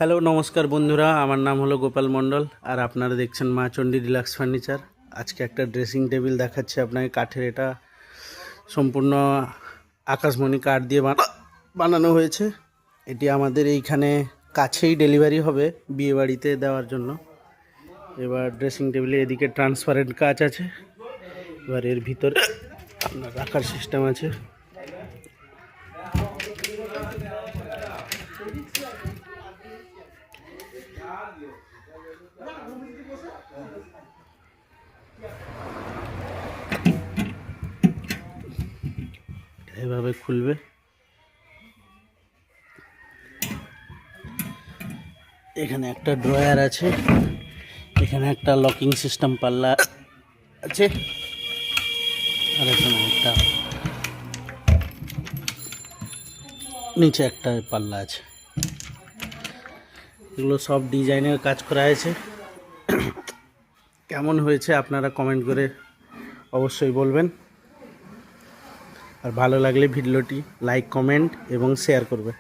Hello নমস্কার বন্ধুরা, আমার নাম হলো গোপাল মণ্ডল আর আপনারা দেখছেন মা চণ্ডী ডিলাক্স ফার্নিচার। আজকে একটা ড্রেসিং টেবিল দেখাচ্ছি আপনাকে কাঠের। এটা সম্পূর্ণ আকাশমণি কাঠ দিয়ে বানানো হয়েছে। এটি আমাদের এইখানে কাছেই ডেলিভারি হবে বিয়েবাড়িতে দেওয়ার জন্য। এবার ড্রেসিং টেবিলে এদিকে ট্রান্সপারেন্ট কাচ আছে, এবার এর ভিতরে আপনার রাখার সিস্টেম আছে। এভাবে খুলবে। এখানে একটা ড্রয়ার আছে, এখানে একটা লকিং সিস্টেম পাল্লা আছে, আর এখানে একটা নিচে একটা পাল্লা আছে। এগুলো সব ডিজাইনের কাজ করা হয়েছে। কেমন হয়েছে আপনারা কমেন্ট করে অবশ্যই বলবেন, আর ভালো লাগলে ভিডিওটি লাইক, কমেন্ট এবং শেয়ার করবে।